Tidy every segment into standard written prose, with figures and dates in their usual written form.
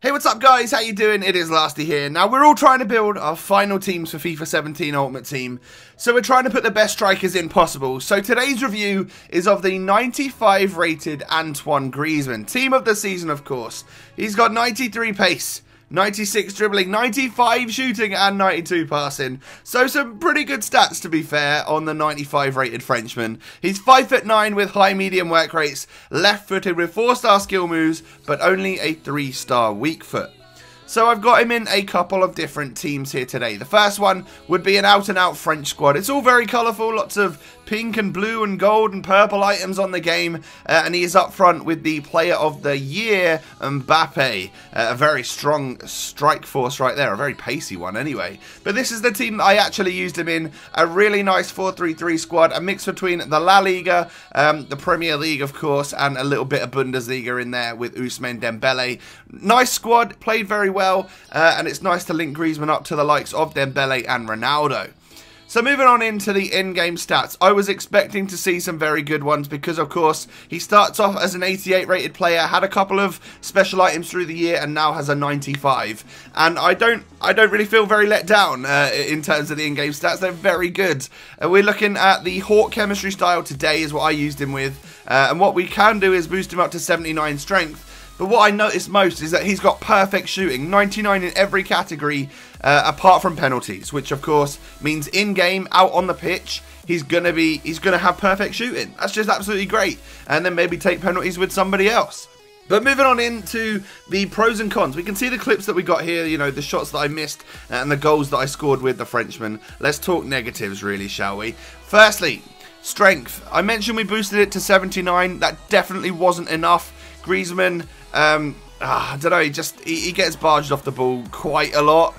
Hey, what's up guys, how you doing? It is Lasty here. Now we're all trying to build our final teams for FIFA 17 Ultimate Team, so we're trying to put the best strikers in possible. So today's review is of the 95 rated Tots Griezmann, team of the season of course. He's got 93 pace, 96 dribbling, 95 shooting and 92 passing. So some pretty good stats to be fair on the 95 rated Frenchman. He's 5'9" with high medium work rates, left footed with 4-star skill moves but only a 3-star weak foot. So I've got him in a couple of different teams here today. The first one would be an out-and-out French squad. It's all very colourful, lots of pink and blue and gold and purple items on the game. And he is up front with the Player of the Year, Mbappe. A very strong strike force right there, a very pacey one anyway. But this is the team that I actually used him in. A really nice 4-3-3 squad, a mix between the La Liga, the Premier League of course, and a little bit of Bundesliga in there with Ousmane Dembele. Nice squad, played very well, and it's nice to link Griezmann up to the likes of Dembele and Ronaldo. So moving on into the in-game stats, I was expecting to see some very good ones because of course he starts off as an 88 rated player, had a couple of special items through the year and now has a 95. And I don't really feel very let down in terms of the in-game stats. They're very good. We're looking at the Hawk chemistry style today is what I used him with, and what we can do is boost him up to 79 strength. But what I noticed most is that he's got perfect shooting, 99 in every category apart from penalties, which of course means in-game, out on the pitch, he's gonna have perfect shooting. That's just absolutely great. And then maybe take penalties with somebody else. But moving on into the pros and cons, we can see the clips that we got here, you know, the shots that I missed and the goals that I scored with the Frenchman. Let's talk negatives really, shall we? Firstly, strength. I mentioned we boosted it to 79. That definitely wasn't enough. Griezmann, I don't know, he gets barged off the ball quite a lot.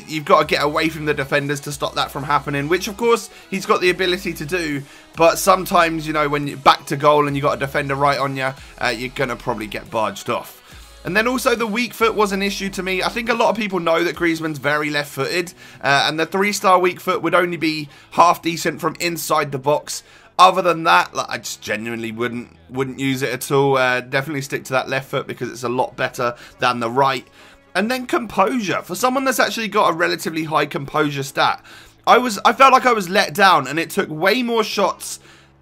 You've got to get away from the defenders to stop that from happening, which of course he's got the ability to do, but sometimes, you know, when you're back to goal and you've got a defender right on you, you're going to probably get barged off. And then also the weak foot was an issue to me. I think a lot of people know that Griezmann's very left-footed, and the 3-star weak foot would only be half decent from inside the box. Other than that, like, I just genuinely wouldn't use it at all. Definitely stick to that left foot because it's a lot better than the right. And then composure. For someone that's actually got a relatively high composure stat, I felt like I was let down, and it took way more shots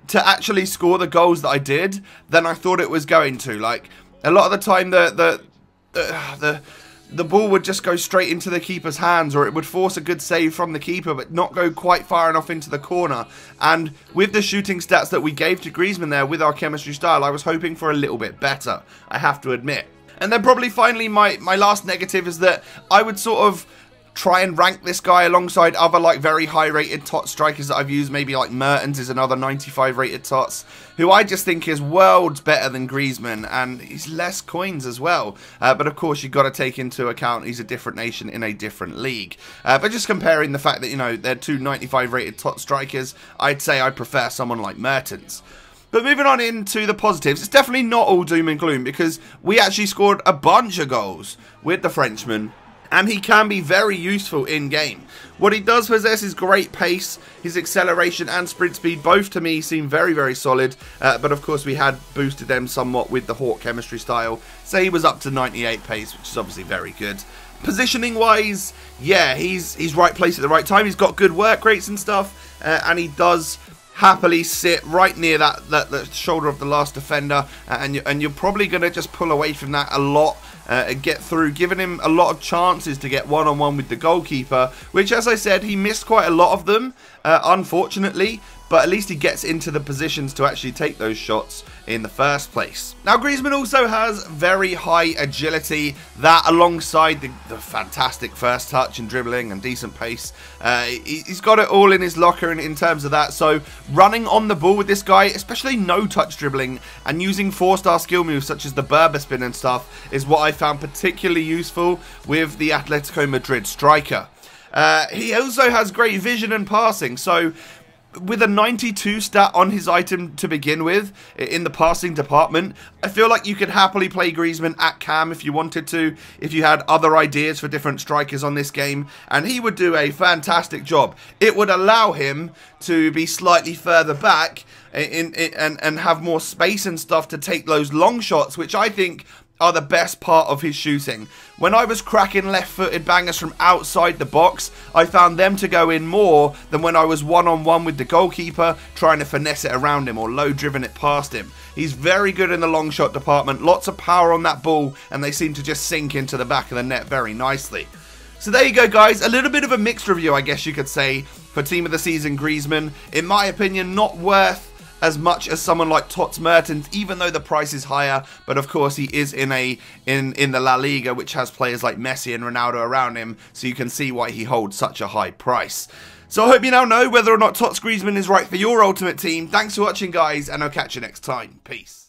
to actually score the goals that I did than I thought it was going to. Like, a lot of the time the ball would just go straight into the keeper's hands, or it would force a good save from the keeper but not go quite far enough into the corner. And with the shooting stats that we gave to Griezmann there with our chemistry style, I was hoping for a little bit better, I have to admit. And then probably finally my last negative is that I would sort of try and rank this guy alongside other like very high rated Tots strikers that I've used. Maybe like Mertens is another 95 rated Tots, who I just think is worlds better than Griezmann, and he's less coins as well. But of course you've got to take into account he's a different nation in a different league. But just comparing the fact that, you know, they're two 95 rated Tots strikers, I'd say I prefer someone like Mertens. But moving on into the positives, it's definitely not all doom and gloom because we actually scored a bunch of goals with the Frenchman, and he can be very useful in-game. What he does possess is great pace, his acceleration and sprint speed both to me seem very, very solid, but of course we had boosted them somewhat with the Hawk chemistry style, so he was up to 98 pace, which is obviously very good. Positioning wise, yeah, he's right place at the right time, he's got good work rates and stuff, and he does happily sit right near that shoulder of the last defender, and you're probably going to just pull away from that a lot and get through, giving him a lot of chances to get one-on-one with the goalkeeper, which, as I said, he missed quite a lot of them, unfortunately, but at least he gets into the positions to actually take those shots in the first place. Now, Griezmann also has very high agility, that alongside the fantastic first touch and dribbling and decent pace. He's got it all in his locker in terms of that, so running on the ball with this guy, especially no-touch dribbling and using 4-star skill moves such as the Berber spin and stuff, is what I found particularly useful with the Atletico Madrid striker. He also has great vision and passing, so with a 92 stat on his item to begin with in the passing department, I feel like you could happily play Griezmann at cam if you wanted to, if you had other ideas for different strikers on this game, and he would do a fantastic job. It would allow him to be slightly further back and have more space and stuff to take those long shots, which I think are the best part of his shooting. When I was cracking left-footed bangers from outside the box, I found them to go in more than when I was one-on-one with the goalkeeper trying to finesse it around him or low-driven it past him. He's very good in the long shot department, lots of power on that ball, and they seem to just sink into the back of the net very nicely. So there you go, guys. A little bit of a mixed review, I guess you could say, for Team of the Season Griezmann. In my opinion, not worth as much as someone like Tots Mertens, even though the price is higher. But of course, he is in the La Liga, which has players like Messi and Ronaldo around him, so you can see why he holds such a high price. So I hope you now know whether or not Tots Griezmann is right for your ultimate team. Thanks for watching, guys, and I'll catch you next time. Peace.